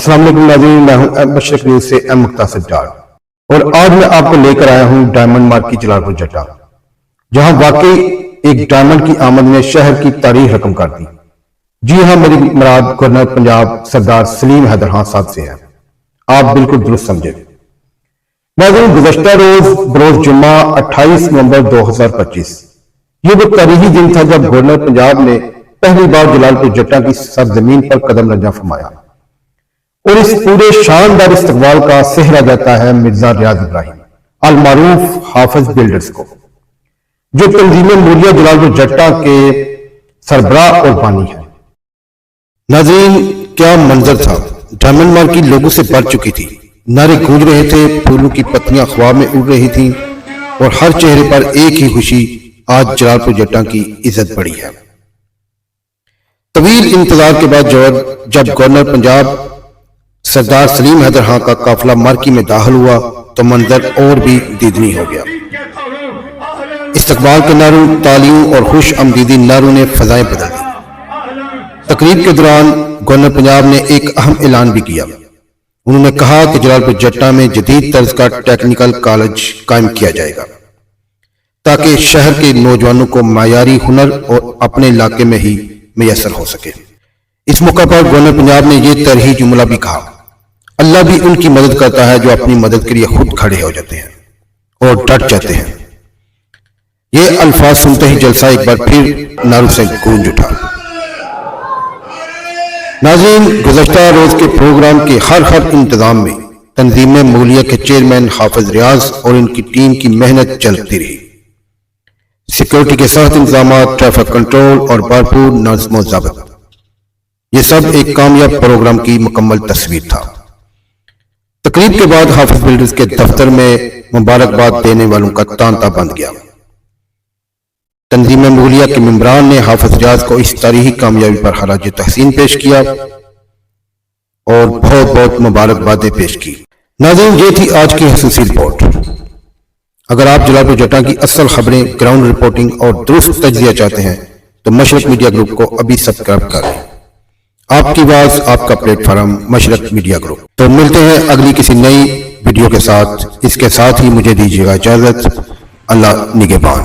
अस्सलाम वालेकुम नाज़रीन, मैं हूं मशरक न्यूज़ से मुख्तासिर डार और आज मैं आपको लेकर आया हूं डायमंड मार्क की जलालपुर जट्टा, जहां वाकई एक डायमंड की आमद ने शहर की तारीख रकम कर दी। जी हां, मेरी मुराद गवर्नर पंजाब सरदार सलीम हैदर खान साहब से है। आप बिल्कुल दुरुस्त समझे। नाज़रीन, गुज़श्ता रोज बरोज जुम्मा 28 नवंबर 2025 ये वो तारीखी दिन था जब गवर्नर पंजाब ने पहली बार जलालपुर जट्टा की सरजमीन पर कदम रंजा फरमाया और इस पूरे शानदार इस्तकबाल का सेहरा जाता है मिर्जा रियाज इब्राहिम अल मारूफ हाफिज बिल्डर्स को, जो तंजीम मूलिया जलालपुर जट्टा के सरबराह और बानी है। नाज़रीन, क्या मंजर था। डायमंड मार्क की लोगों से भर चुकी थी, नारे गूंज रहे थे, फूलों की पत्तियां ख्वाब में उड़ रही थीं और हर चेहरे पर एक ही खुशी, आज जलालपुर जट्टा की इज्जत बढ़ी है। तवील इंतजार के बाद जब गवर्नर पंजाब सरदार सलीम हैदर खान का काफिला मार्की में दाखिल हुआ तो मंजर और भी दीदनी हो गया। इस्तकबाल के नारों, तालियों और खुश आमदीदी नारों ने फजाएं बदल दी। तकरीब के दौरान गवर्नर पंजाब ने एक अहम ऐलान भी किया। उन्होंने कहा कि जलालपुर जट्टा में जदीद तर्ज का टेक्निकल कॉलेज कायम किया जाएगा ताकि शहर के नौजवानों को मायारी हुनर और अपने इलाके में ही मैसर हो सके। इस मौका पर गवर्नर पंजाब ने यह तरही जुमला भी कहा, अल्लाह भी उनकी मदद करता है जो अपनी मदद के लिए खुद खड़े हो जाते हैं और डट जाते हैं। ये अल्फाज सुनते ही जलसा एक बार फिर नारों से गूंज उठा। नाज़रीन, गुज़श्ता रोज के प्रोग्राम के हर इंतजाम में तंजीम मूलिया के चेयरमैन हाफिज रियाज और इनकी टीम की मेहनत चलती रही। सिक्योरिटी के सख्त इंतजाम, ट्रैफिक कंट्रोल और भरपूर नज़्म व ज़ब्त, ये सब एक कामयाब प्रोग्राम की मुकम्मल तस्वीर था। तकरीब के बाद हाफिज बिल्डर्स के दफ्तर में मुबारकबाद देने वालों का तांता बंद गया। तंजीम मूलिया के मेंबरान ने हाफिज रियाज को इस तारीखी कामयाबी पर खराज तहसीन पेश किया और बहुत बहुत मुबारकबादें पेश की। नाज़रीन, ये थी आज की खसूसी रिपोर्ट। अगर आप जलालपुर जट्टा की असल खबरें, ग्राउंड रिपोर्टिंग और दुरुस्त तज्जिया चाहते हैं तो मशरक मीडिया ग्रुप को अभी सब्सक्राइब करें। आपकी आवाज, आपका प्लेटफॉर्म, मशरक मीडिया ग्रुप। तो मिलते हैं अगली किसी नई वीडियो के साथ। इसके साथ ही मुझे दीजिएगा इजाजत। अल्लाह निगहबान।